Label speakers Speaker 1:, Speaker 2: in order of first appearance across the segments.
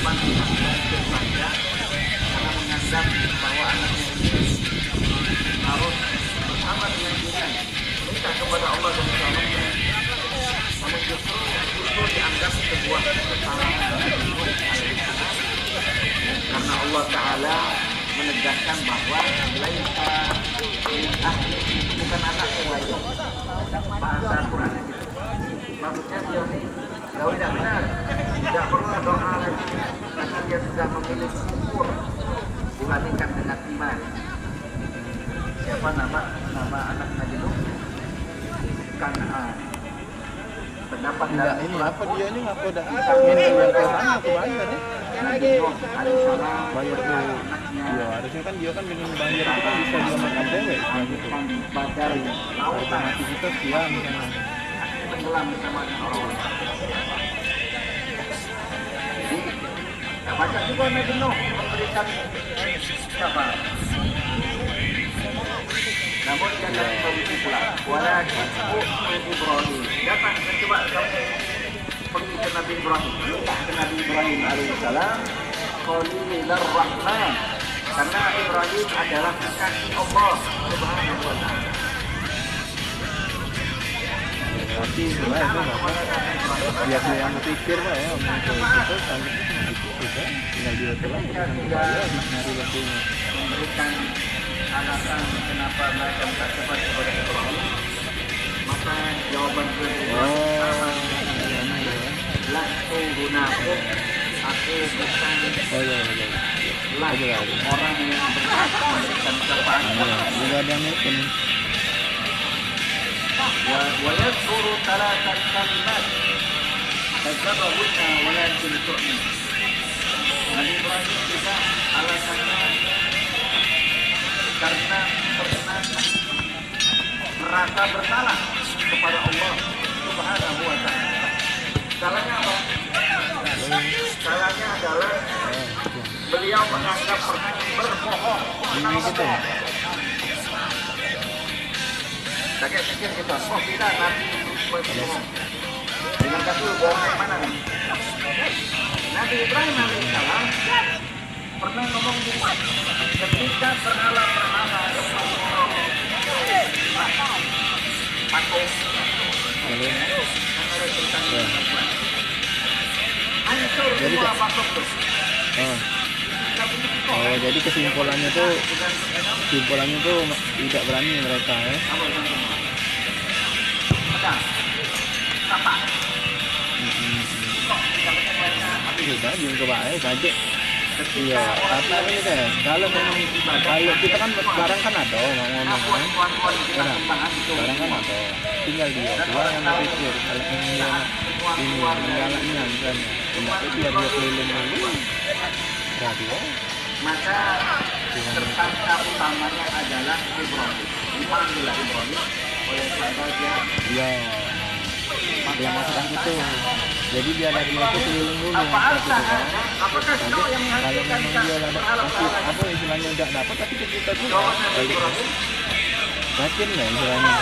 Speaker 1: ucapan mungkin saja karena menganggap bahwa anaknya ini harus bersama dengan dirinya minta kepada Allah dan Rasulnya. Namun justru dianggap sebuah kesalahan karena Allah Ta'ala menegaskan bahwa laisa bukan anak yang lain. Bahasa Quran itu maksudnya dia ini kalau tidak benar tidak perlu doa lagi karena dia sudah memiliki umur dibandingkan dengan iman. Siapa nama anak Nabi Nuh? Kan'an. Pendapat
Speaker 2: enggak ini apa dia ini ngaku ada minta yang ke sana aku bayar ya. Bayar tuh. Iya, harusnya kan dia kan dengan bayar itu kan bisa dia makan dewek gitu. Otomatis dia misalnya
Speaker 1: tenggelam bersama orang-orang. Jadi, baca juga Nabi Nuh memberikan apa? Namun jangan begitu pula. Walakin Ibrahim. Datang coba kamu pergi ke Nabi Ibrahim. Minta ke Nabi Ibrahim alaihissalam. Khalilur Rahman. Karena Ibrahim adalah kekasih Allah Subhanahu wa Ta'ala.
Speaker 2: berarti itu lah itu bapak biar dia yang berpikir pak ya untuk itu selanjutnya juga tinggal dia telah urusan kebaya nyari waktunya
Speaker 1: memberikan alasan kenapa mereka minta cepat kepada Ibrahim, maka jawaban kedua laku gunaku aku bukan orang yang berhak memberikan syafaat.
Speaker 2: juga ada yang itu
Speaker 1: ويذكر ثلاثة كلمات فذكرهن ولكن تؤمن. Nabi Ibrahim juga alasannya karena pernah merasa bersalah kepada Allah Subhanahu wa Ta'ala. Salahnya apa? Salahnya adalah beliau menganggap pernah berbohong kepada Allah. Saya pikir kita, oh kita Nabi berbohong. Dengan kata bohong yang mana nih? Nabi Ibrahim alaihissalam pernah ngomong gini, ketika berhala-berhala patung hancur semua patung tuh.
Speaker 2: Oh, jadi kesimpulannya tuh tidak berani mereka ya. Sudah belum kebaik aja. Iya, tapi ini deh. Kalau kita kan barang kan ada mau ngomong kan. Barang kan ada. Tinggal dia yang berpikir kalau ini jalannya misalnya. Tidak biar dia keliling dulu. Radio.
Speaker 1: Maka tersangka utamanya adalah Ibrahim. Dipanggillah Ibrahim oleh keluarga.
Speaker 2: Iya. Dia masalah itu. Jadi biar dia itu keliling dulu yang satu kan. Kalau memang dia ada apa istilahnya tidak dapat tapi kita juga balik. Yakin lah istilahnya.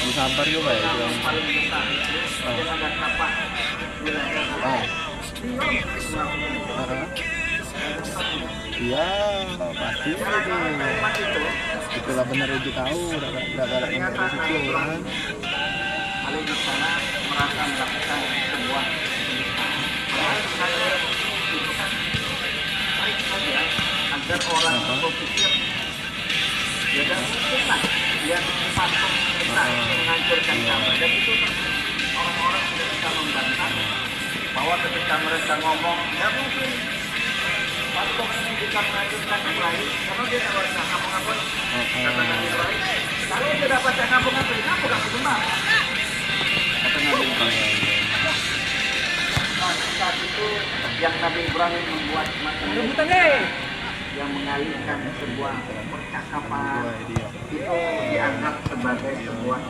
Speaker 2: Disabar juga ya istilahnya. Iya, pasti itu. Itulah benar itu tahu, udah galak yang dari situ kan.
Speaker 1: Ali di sana merasa melakukan sebuah baik saja agar orang berpikir ya dan mungkinlah dia patung besar menghancurkan Ka'bah dan itu orang-orang sudah bisa membantah bahwa ketika mereka ngomong ya mungkin patung ini bisa menghancurkan Ibrahim karena dia kalau bisa ngapung-ngapung kata Nabi Ibrahim kalau dia dapat yang ngapung-ngapung ngapung sembah kata Nabi Ibrahim. Saat itu yang Nabi Ibrahim membuat yang mengalihkan sebuah percakapan itu dianggap sebagai sebuah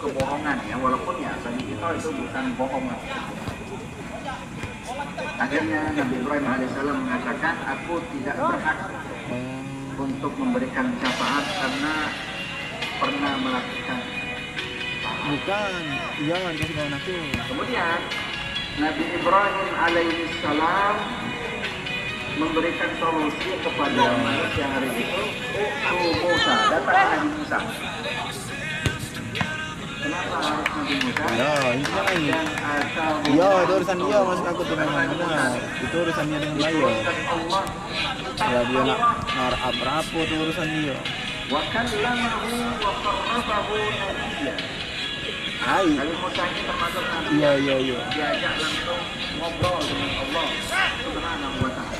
Speaker 1: kebohongan ya, walaupun ya bagi kita itu bukan bohong. Akhirnya Nabi Ibrahim alaihissalam mengatakan aku tidak berhak untuk memberikan syafaat karena pernah melakukan
Speaker 2: bukan, iya dikasih kawan aku.
Speaker 1: Kemudian Nabi Ibrahim alaihi salam memberikan solusi kepada manusia hari itu. Musa, datang Nabi Musa. Kenapa harus Nabi Musa?
Speaker 2: Ya, intinya kan ini. Iya, itu urusan dia, maksud aku tuh memang benar. Itu urusannya dengan Bayo. Ya dia nak apa itu urusan dia.
Speaker 1: Wa kallamahu wa qarrabahu nabiyya.
Speaker 2: Hai.
Speaker 1: Nabi Musa ini termasuk Nabi.
Speaker 2: Iya.
Speaker 1: Diajak langsung ngobrol dengan Allah Subhanahu wa taala.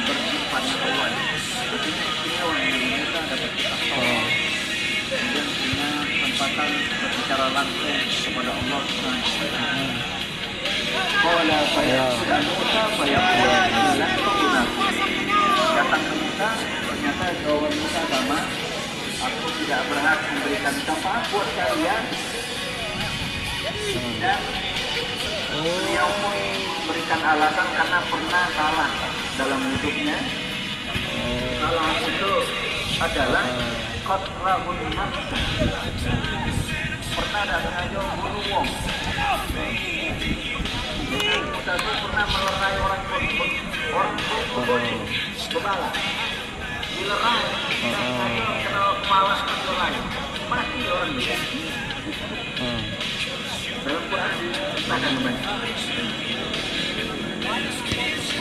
Speaker 1: Bersifat kawan. Jadi istimewa Nabi Musa dapat kita kemudian punya kesempatan berbicara langsung kepada Allah Subhanahu wa taala. Qala fayaqulu Musa fayaqulu lakum datang ke Musa, ternyata jawaban Musa sama, aku tidak berhak memberikan syafaat buat kalian. Dan beliau pun memberikan alasan karena pernah salah dalam hidupnya. Salah itu adalah qatlahun nafs. Pernah ada sengaja bunuh wong. Musa itu pernah melerai orang bebala. Dilerai, kena kepala dilerai. Mati orang itu. Dalam Quran akan membaca.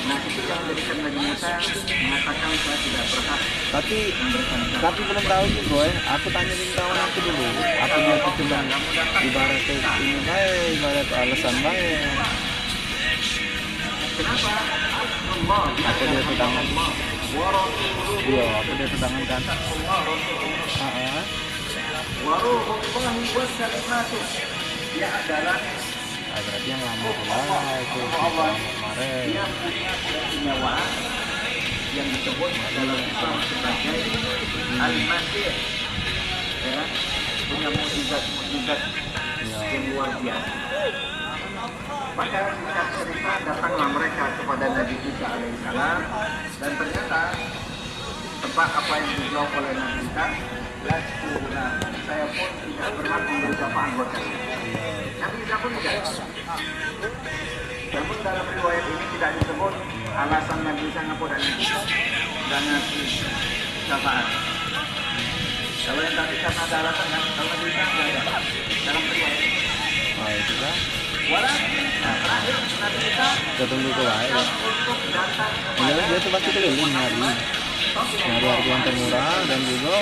Speaker 1: Nah itu yang menjadikan Nabi Musa mengatakan saya tidak berhak.
Speaker 2: Tapi belum tahu sih boy. Aku tanya dengan kawan aku dulu. Apa dia itu cuma ibarat ini baik, ibarat alasan baik.
Speaker 1: Kenapa? Allah.
Speaker 2: Apa dia tetangan? Iya, apa dia tetangan kan?
Speaker 1: Waruhullahi wa kalimatuh. Dia adalah
Speaker 2: berarti yang lama pula itu kemarin.
Speaker 1: Dia punya keistimewaan yang disebut dalam Islam sebagai Al-Masih. Ya, punya mukjizat yang luar biasa. Maka singkat cerita datanglah mereka kepada Nabi Isa alaihissalam dan ternyata tebak apa yang dijawab oleh Nabi Isa, saya pun tidak berhak memberi syafaat buat kalian. Nabi Isa pun tidak. Namun dalam riwayat ini tidak disebut alasan Nabi Isa ngapun dan ngasih syafaat. Kalau yang tadi karena ada alasan, kalau Nabi Isa tidak ada dalam riwayat ini.
Speaker 2: Itu kan.
Speaker 1: Walaupun terakhir Nabi Isa
Speaker 2: Kita tunggu ke lain.
Speaker 1: untuk datang
Speaker 2: Ya, dia tuh pasti keliling nyari harga yang termurah dan juga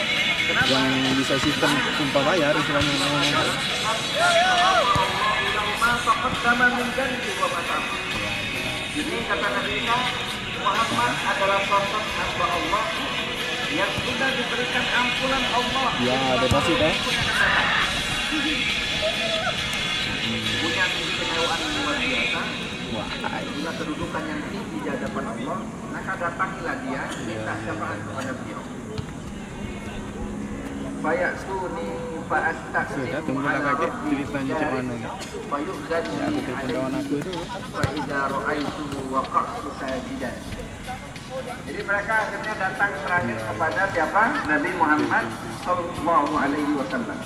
Speaker 2: yang bisa sistem tumpah bayar istilahnya ngomong.
Speaker 1: Jadi kata Nabi Isa, Muhammad adalah sosok hamba Allah yang sudah diberikan ampunan Allah.
Speaker 2: Ya, ada pasti deh.
Speaker 1: Punya keistimewaan yang luar biasa.
Speaker 2: Wah,
Speaker 1: Punya kedudukan yang tinggi di hadapan Allah. Maka datangilah dia, minta syafaat kepada beliau. Fayasuni fa'astaqsim.
Speaker 2: sudah tunggulah kakek ceritanya cek mana ya.
Speaker 1: Fayu'zani
Speaker 2: Ya, aku telepon kawan aku itu.
Speaker 1: fa'idha ra'aituhu waqa'tu sajidan. Jadi mereka akhirnya datang terakhir kepada siapa? Nabi Muhammad sallallahu alaihi wasallam.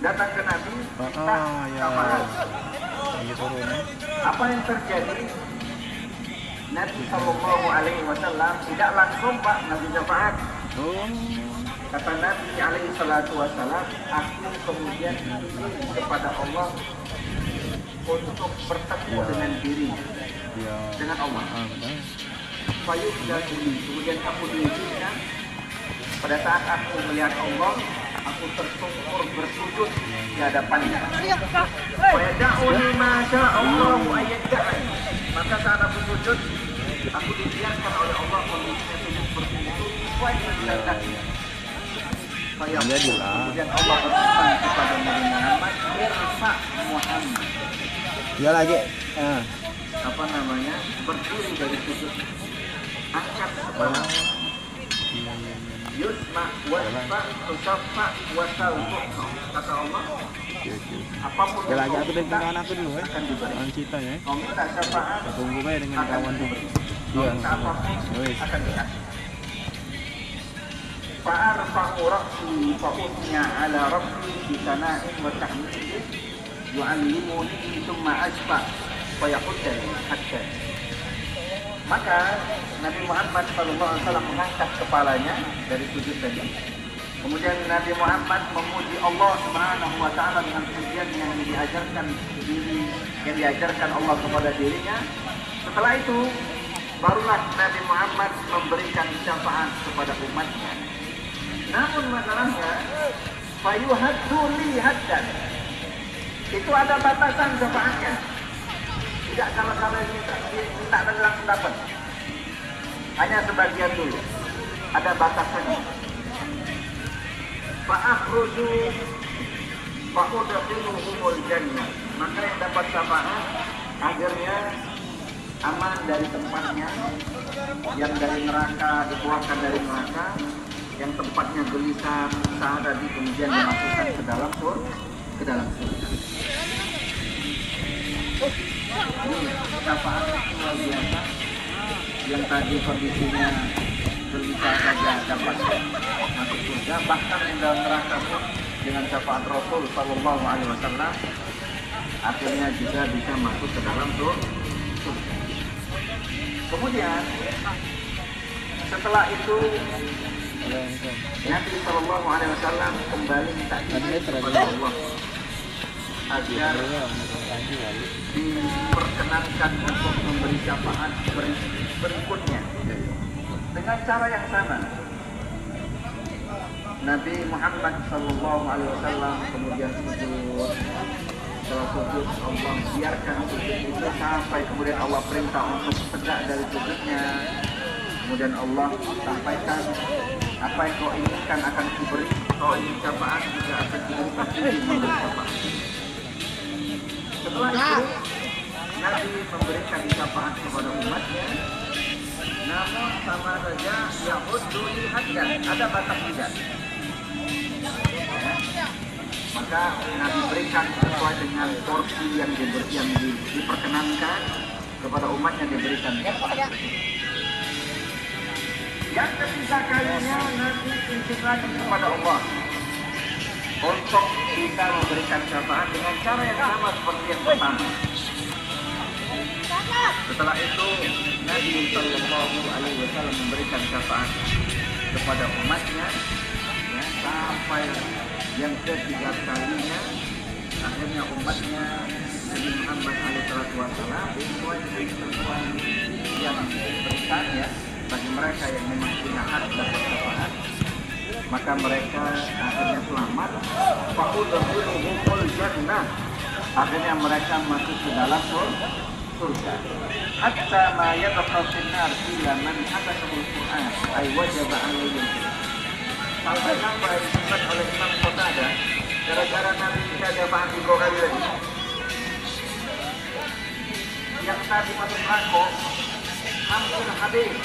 Speaker 1: Datang ke Nabi, minta syafaat.
Speaker 2: Ini turunnya.
Speaker 1: Apa yang terjadi? Nabi sallallahu alaihi wasallam tidak langsung Pak Nabi syafaat.
Speaker 2: Oh,
Speaker 1: Kata Nabi alaihi salatu wasallam, aku kemudian ingin kepada Allah untuk bertemu dengan diri,
Speaker 2: ya.
Speaker 1: dengan Allah.
Speaker 2: Benar.
Speaker 1: Kemudian aku diizinkan pada saat aku melihat Allah, aku tersungkur bersujud di hadapannya. Wayada'uni masya Allahu ayyada'ani. Maka saat aku sujud, aku dibiarkan oleh Allah kondisinya sujud seperti itu sesuai dengan kehendaknya. Kemudian Allah berpesan kepada Nabi Muhammad, irfa Muhammad.
Speaker 2: Ya lagi.
Speaker 1: Apa namanya? Berdiri dari sujud. Angkat kepala. Yusma wasfa tusaffa wasal. Kata Allah, apapun
Speaker 2: Ya lagi
Speaker 1: yang
Speaker 2: aku
Speaker 1: kau
Speaker 2: telepon
Speaker 1: minta
Speaker 2: kawan aku dulu ya.
Speaker 1: akan diberi.
Speaker 2: Kawan kita ya.
Speaker 1: Kau minta syafaat
Speaker 2: Kita tunggu baik dengan
Speaker 1: akan
Speaker 2: kawan tuh.
Speaker 1: diberi. Kau
Speaker 2: Iya.
Speaker 1: minta apapun
Speaker 2: Wes.
Speaker 1: akan dikasih. فأرفع رأسي فأثني على ربي بثناء وتحميد يعلمني ثم أشفع فيقودني حتى. Maka Nabi Muhammad SAW mengangkat kepalanya dari sujud tadi. Kemudian Nabi Muhammad memuji Allah Subhanahu wa taala dengan pujian yang diajarkan Allah kepada dirinya. Setelah itu barulah Nabi Muhammad memberikan syafaat kepada umatnya. Namun masalahnya fayuhaddu li haddan. Itu ada batasan syafaatnya. Tidak kalau minta dan langsung dapat. Hanya sebagian dulu. Ada batasannya. Fa'akhruju fa'udkhiluhumul jannah. Maka yang dapat syafaat akhirnya aman dari tempatnya. Yang dari neraka dikeluarkan dari neraka. Yang tempatnya gelisah tadi kemudian dimasukkan ke dalam surga. Ini syafaat luar biasa. Yang tadi kondisinya gelisah saja dapat masuk surga, bahkan yang dalam neraka pun dengan syafaat Rasul Sallallahu Alaihi Wasallam akhirnya juga bisa masuk ke dalam surga. Kemudian setelah itu Nabi Sallallahu Alaihi Wasallam kembali minta izin kepada Allah agar diperkenankan untuk memberi syafaat berikutnya dengan cara yang sama. Nabi Muhammad Sallallahu Alaihi Wasallam kemudian sujud. Setelah sujud Allah biarkan sujud itu sampai kemudian Allah perintah untuk tegak dari sujudnya. Kemudian Allah sampaikan apa yang kau inginkan akan diberi. Kau ingin syafaat juga akan diberi syafaat. Setelah itu Nabi memberikan syafaat kepada umatnya. Namun sama saja yahuddu li haddan, ada batas tidak. Maka Nabi berikan sesuai dengan porsi yang diperkenankan kepada umatnya diberikan. Yang ketiga kalinya Nabi izin lagi kepada Allah untuk kita memberikan syafaat dengan cara yang sama seperti yang pertama. Setelah itu Nabi Sallallahu Alaihi Wasallam memberikan syafaat kepada umatnya ya, sampai yang ketiga kalinya akhirnya umatnya Nabi Muhammad SAW sesuai yang diberikan ya bagi mereka yang memang punya hak dapat syafaat, maka mereka akhirnya selamat. Fa'udkhiluhumul jannah, akhirnya mereka masuk ke dalam surga. Hatta ma yabqa fin nar illa man hadathahu Qur'an ay wajaba alaihi. Sampai disebut oleh Imam Qatadah gara-gara Nabi kita syafaat 3 kali lagi. Yang tadi masuk neraka hampir habis.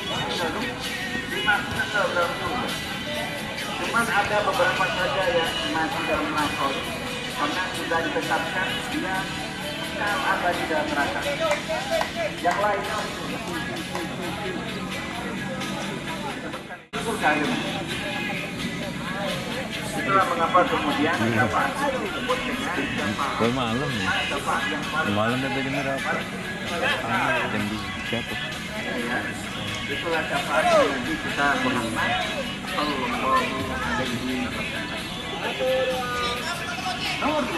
Speaker 1: Dimasukkan ke dalam surga. Cuman ada beberapa saja yang masih dalam neraka karena sudah ditetapkan dia akan ada di dalam neraka. Yang lainnya surga. Itulah mengapa kemudian syafaat disebut dengan syafaat
Speaker 3: malam
Speaker 1: yang paling
Speaker 3: malam ada di neraka dan di jatuh.
Speaker 1: Itulah syafaat Nabi kita Muhammad Sallallahu Alaihi Wasallam. Nomor 2,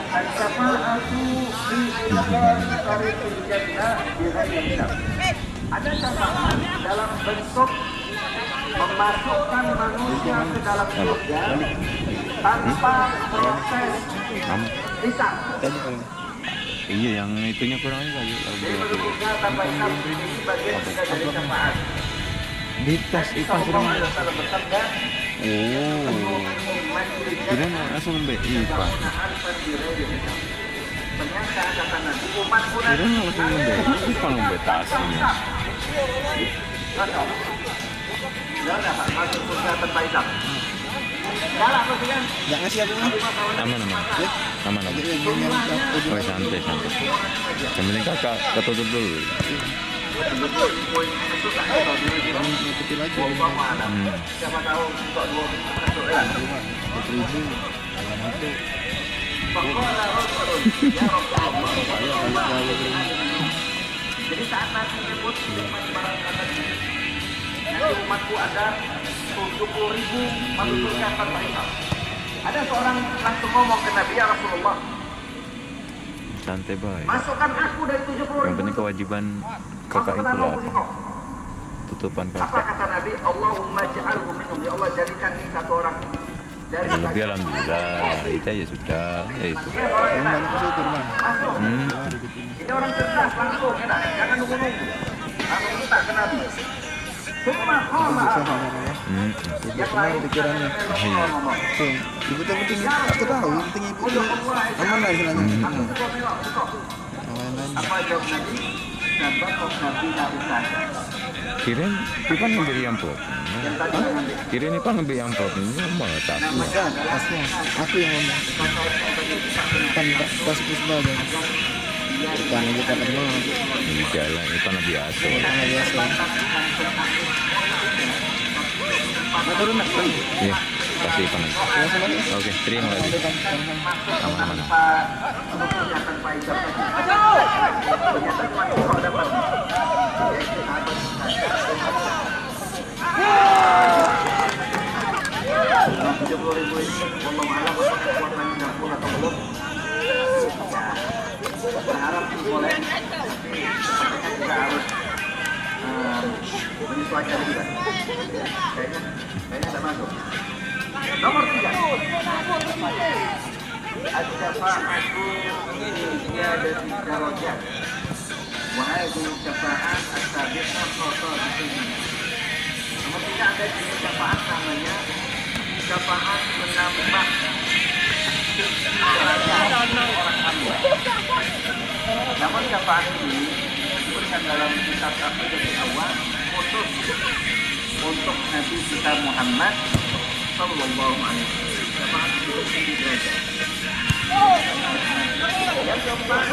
Speaker 1: al-syafa'atu fi idkhali tariqil jannah bi ghairi hisab. Ada syafaat dalam bentuk memasukkan manusia ke dalam surga tanpa proses hisab.
Speaker 3: Iya, yang itunya kurang kali.
Speaker 1: Jadi berikutnya tanpa hisab ini bagian juga dari syafaat.
Speaker 3: Di tas ikan kurang.
Speaker 1: Bersabda,
Speaker 3: Oh, kira langsung BI Pak.
Speaker 1: ternyata kata Nabi umat pun
Speaker 3: Kira langsung BI kalau betasnya.
Speaker 1: Jangan Pak, masuk surga tanpa hisab. Salah apa sih kan?
Speaker 2: Jangan ngasih aku
Speaker 3: Aman. Oh, santai. Yang penting kakak ketutup dulu.
Speaker 1: Masuk tak ada dulu.
Speaker 2: Yang kecil aja.
Speaker 1: Buang mana? Siapa tahu untuk 2 masuk kan?
Speaker 2: 4.000 kalau masuk.
Speaker 1: Pokoknya Rasul, ya Rasulullah.
Speaker 2: Ayo balik.
Speaker 1: Jadi saat nanti nyebut barang kata ini, nanti umatku ada 70.000 masuk surga tanpa hisab. Ada seorang langsung ngomong ke Nabi, ya Rasulullah,
Speaker 3: Santai baik.
Speaker 1: masukkan aku dari 70.000.
Speaker 3: Yang penting kewajiban kakak itulah tutupan
Speaker 1: Apa
Speaker 3: kakak.
Speaker 1: kata Nabi? Allahumma ja'alhu minhum. Ya Allah, jadikan ini satu orang dari
Speaker 3: Yang lebih alhamdulillah. Itu ya sudah. Ya itu.
Speaker 2: Yang banyak bersyukur bang.
Speaker 1: Masuk. Ini orang cerdas langsung, enak. Jangan nunggu-nunggu. Langsung minta ke Nabi. Semua
Speaker 2: Untuk
Speaker 1: koma.
Speaker 2: sama ya.
Speaker 1: Yang
Speaker 2: Benar
Speaker 1: lain
Speaker 2: pikirannya.
Speaker 1: ngomong.
Speaker 2: Tuh, ibu tuh penting. Aku tahu, yang penting ibu tuh aman lah istilahnya.
Speaker 1: Aku suka bilang, suka.
Speaker 2: Yang lain.
Speaker 1: Apa jawab Nabi? Sabab Nabi Nabi saja.
Speaker 3: Kirim, Ipan ngambil amplop.
Speaker 1: Yang tadi Nabi.
Speaker 3: Kirim Ipan ngambil amplop ini mau tak.
Speaker 2: Bukan, asnya. Aku yang ngomong. Kan pas pusba bang. Bukan kita kenal.
Speaker 3: Ini jalan Ipan lebih biasa.
Speaker 2: Karena biasa. Nah, turun nak.
Speaker 3: Iya, kasih Ipan aja.
Speaker 2: Ya sama nih.
Speaker 3: Oke, terima kasih. Aman-aman.
Speaker 1: Tanpa ijab tadi. Ternyata cuma kok dapat. Nah, 70.000 ini, wallahu a'lam apakah kekuatannya nggak full atau belum. Ya, berharap sih boleh, tapi sepertinya kita harus menyesuaikan juga. Kayaknya tak masuk. Nomor 3. Al-syafa'atu ziyadati darajat. Wa hadhihi syafa'at as-sabiqah khasabihin. Nomor 3 ada jenis syafaat namanya syafaat menambah derajat orang hamba. Namun syafaat ini disebutkan dalam kitab Aqidatul Awam khusus untuk Nabi kita Muhammad sallallahu alaihi wasallam. Syafaat itu tinggi derajat. Yang keempat,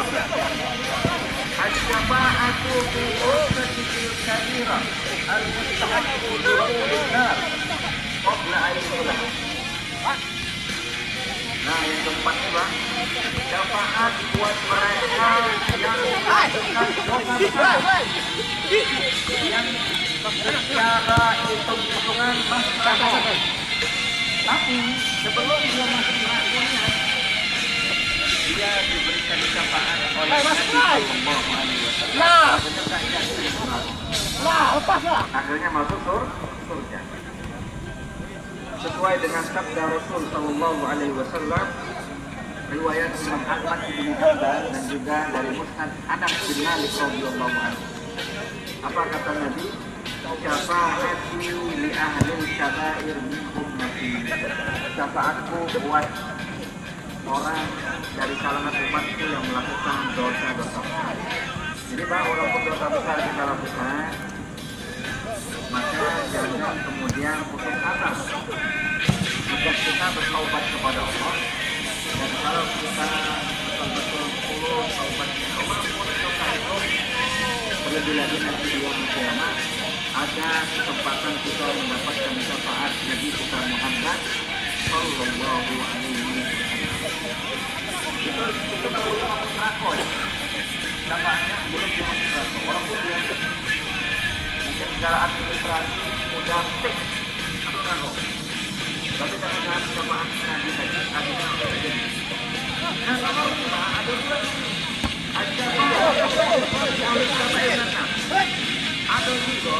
Speaker 1: asy-syafa'atu fi usratil kabirah al-mustahaqqu dukhulun nar qabla an yudkhulha. Nah, yang keempat ini bang, syafaat buat mereka yang melakukan dosa besar, yang secara hitung-hitungan masih kagak. Tapi sebelum dia masuk neraka, dia diberikan syafaat oleh Nabi Sallallahu Alaihi Wasallam. Akhirnya masuk surga. Sesuai dengan sabda Rasul Sallallahu Alaihi Wasallam, riwayat Imam Ahmad bin Hanbal dan juga dari Musnad Anas bin Malik radhiyallahu anhu. Apa kata Nabi? Syafaati li ahli kabair min ummati. Syafaatku buat orang dari kalangan umatku yang melakukan dosa-dosa besar. Jadi Pak, walaupun dosa besar kita lakukan, maka jangan kemudian putus asa. Jika kita bertaubat kepada Allah, dan kalau kita betul-betul tulus taubatnya Allah, pun dosa itu terlebih lagi nanti di yaumul kiamat ada kesempatan kita mendapatkan syafaat Nabi kita Muhammad sallallahu alaihi wasallam. Itu belum masuk neraka ya. Syafaatnya belum masuk neraka. Walaupun dia mungkin secara administrasi udah fix masuk neraka. Tapi karena syafaat Nabi tadi akhirnya udah jadi. Nah, nomor 5 ada juga ada juga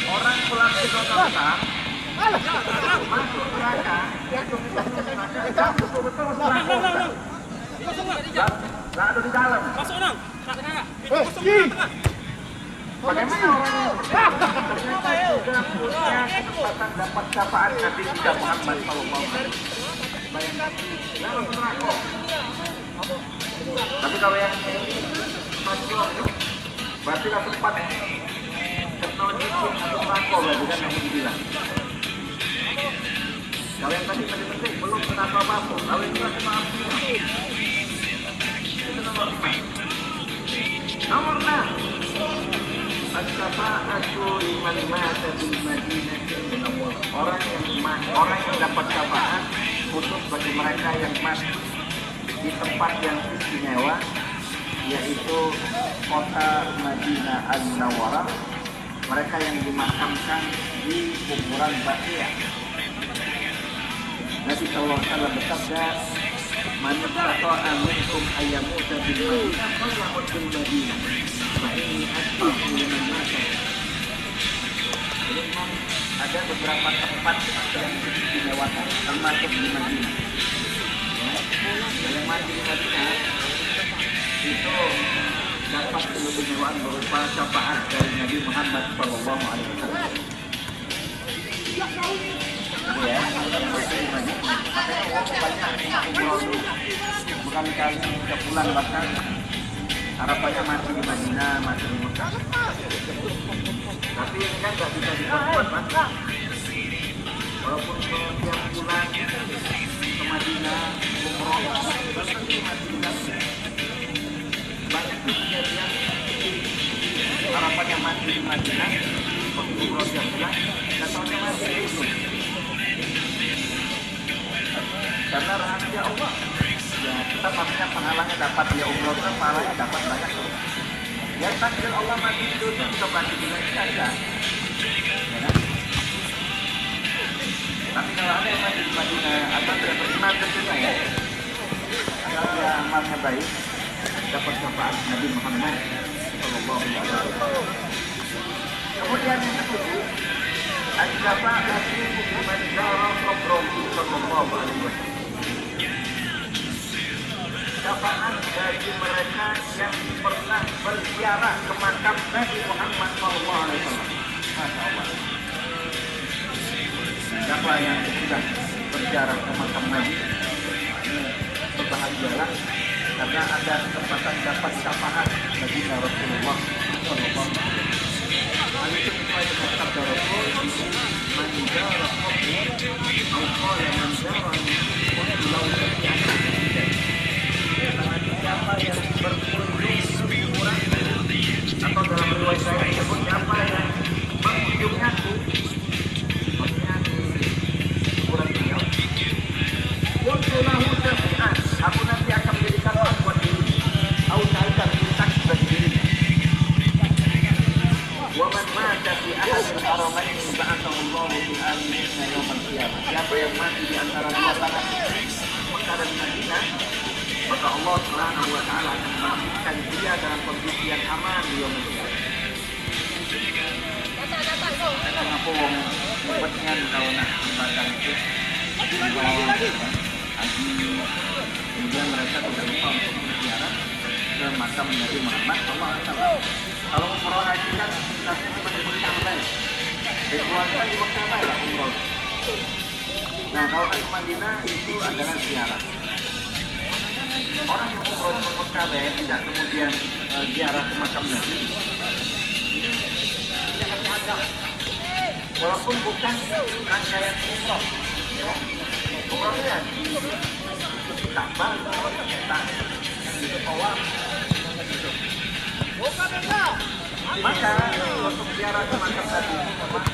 Speaker 1: orang pelaku dosa besar masuk neraka, betul-betul masuk neraka. Lah ada di dalam.
Speaker 4: Masuk dong.
Speaker 1: Bagaimana orang ternyata juga punya kesempatan dapat syafaat Nabi kita Muhammad sallallahu alaihi wasallam. Bayangkan dalam neraka. Tapi kalau yang ini masuk berarti lah sempat teknologi atau neraka berarti kan yang dibilang. Kalau yang tadi penting belum kena apa-apa, kalau itu masih maaf semua. Itu nomor 5. Nomor 6. As-syafa'atu liman mata bil Madinah munawwarah. Orang yang dapat syafaat khusus bagi mereka yang mati di tempat yang istimewa, yaitu kota Madinah Al-Munawwarah, mereka yang dimakamkan di kuburan Baqiyah. Nabi sallallahu alaihi wasallam bersabda, "Man istata'a minkum ayyamuta bil Madinah falyamut bil Madinah, fa inni asba'u liman mata." Jadi memang ada beberapa tempat yang diistimewakan, termasuk di Madinah. Yang mati di Madinah itu dapat keistimewaan berupa syafaat dari Nabi Muhammad Sallallahu Alaihi Wasallam. Ya, yang mati di Madinah. Makanya banyak umroh berkali-kali ke pulang, bahkan harapannya mati di Madinah, mati di Mekah. Tapi ini kan nggak bisa diperkuat, Mas. Walaupun setiap bulan ke Madinah, umroh, bahkan di Madinah banyak kejadian harapannya mati di Madinah, umroh tiap bulan, dan tahunnya mati di itu. Karena rahasia Allah, ya kita maksudnya pahalanya dapat, ya umroh kan pahalanya dapat banyak. Ya takdir Allah mati di dunia, kita mati di dunia saja. Ya kan? Tapi kalau ada yang mati di Madinah, atau tidak beriman tentunya ya, kalau dia amalnya baik, dapat syafaat Nabi Muhammad Sallallahu Alaihi Wasallam. Kemudian yang kedua, as-syafa'atu liman zara qabrahu Sallallahu Alaihi Wasallam. Syafaat bagi mereka yang pernah berziarah ke makam Nabi Muhammad Sallallahu Alaihi Wasallam. Masya Allah. Siapa yang sudah berziarah ke makam Nabi, berbahagialah karena ada kesempatan dapat syafaat bagi Rasulullah Sallallahu Alaihi Wasallam. Hal itu sesuai dengan sabda Rasul, "Man zara qabri aw qala man zarani lau sami'ani." Siapa yang berkunjung ke kuburan, atau dalam riwayat saya disebut siapa yang mengunjungi aku, maksudnya kuburan beliau, kuntu lahu syafi'an, aku nanti akan menjadikan orang buat diri, au syaitan bintang bagi dirinya. Wa man mata fi ahadil haramain ba'athahu Allahu bi amina yaumil qiyamah. Siapa yang mati di antara dua tanah Mekah dan Madinah, maka Allah Subhanahu wa taala akan membangkitkan dia dalam kondisi yang aman di yaumil qiyamah. Kenapa wong ribetnya kalau nak ibadah itu haji, kemudian mereka tidak lupa untuk berziarah ke makam Nabi Muhammad SAW. Kalau umroh haji kan nanti cuma di Mekah, keluarga di Mekah ya umroh. Nah kalau ke Madinah itu adalah ziarah. Orang yang umroh ke Mekah tidak kemudian ziarah ke makam Nabi, walaupun bukan rangkaian umroh, umrohnya di Ka'bah, di Tawaf. Maka untuk ziarah ke makam Nabi memang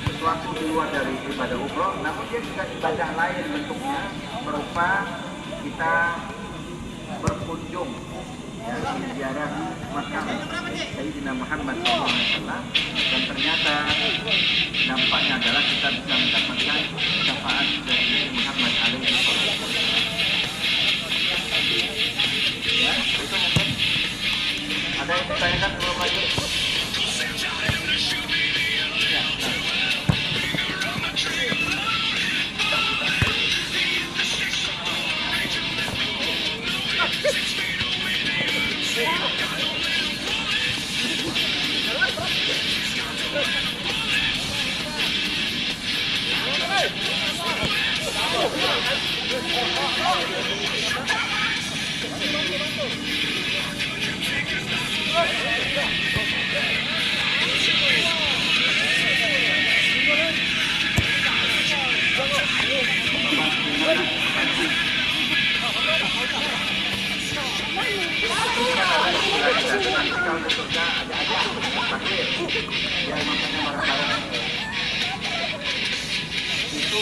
Speaker 1: sesuatu di luar dari ibadah umroh, namun dia juga ibadah lain bentuknya, berupa kita berkunjung ziarah makam Sayyidina Muhammad SAW, dan ternyata dampaknya adalah kita bisa mendapatkan syafaat dari Nabi Muhammad SAW. Ya, itu mungkin ada yang ditanyakan belum lagi? Ya,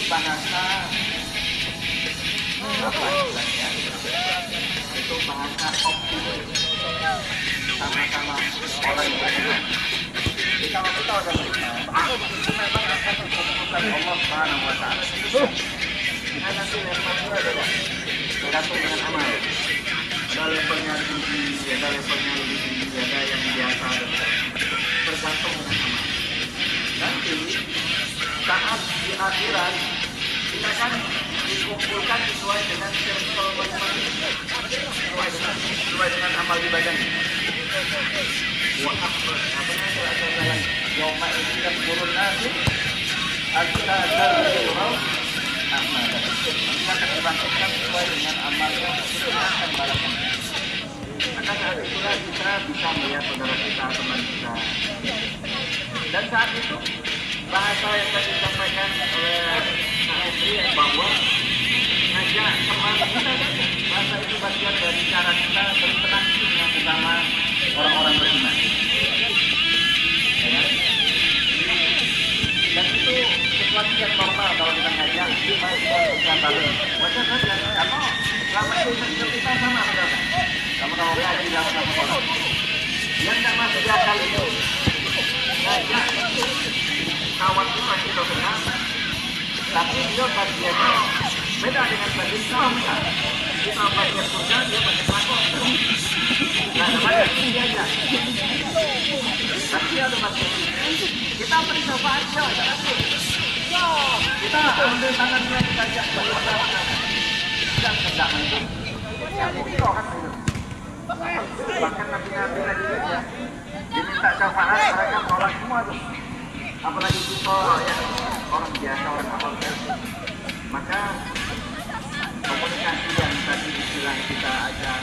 Speaker 1: bahasa apa istilahnya? Itu bahasa optimis. Sama-sama orang yang beriman. Kalau kita udah beriman, itu memang akan membutuhkan Allah Subhanahu wa Ta'ala. Nah, nanti levelnya beda. Tergantung dengan amal. Ada levelnya tinggi, ada levelnya lebih tinggi, ada yang biasa, tergantung dengan amal. Nanti saat di akhirat kita kan dikumpulkan sesuai dengan circle masing-masing, sesuai dengan amal ibadahnya. Wa akbar, apa namanya ada jalan yauma ini dan turun nanti ada jalan amal. Nanti akan dibangkitkan sesuai dengan amalnya, kita akan balapan. Maka saat itulah kita bisa melihat saudara kita, teman kita. Dan saat itu bahasa yang tadi disampaikan oleh Pak Hendri bahwa ngajak teman kita kan, bahasa itu bagian dari cara kita berinteraksi dengan sesama orang-orang beriman. Ya kan? Dan itu sesuatu yang normal kalau kita ngajak cuma kita bareng. Wajar saja, karena selama itu kita sama saudara. Sama-sama ngaji sama-sama orang. Yang tidak masuk di akal itu ngajak kawan itu masih kenal, tapi dia bagiannya beda dengan bagian kita. Kita bagian surga, dia bagian takut. Nah, bagian dia aja. Tapi dia ada bagian. Kita beri coba aja, kita ambil tangannya, kita ajak bersama. Kita hendak itu. Yang itu kan itu. Bahkan nabi-nabi lagi ya, diminta syafaat mereka menolak semua tuh. Apalagi kita ya orang biasa, orang awam. Maka komunikasi yang tadi istilah kita ajak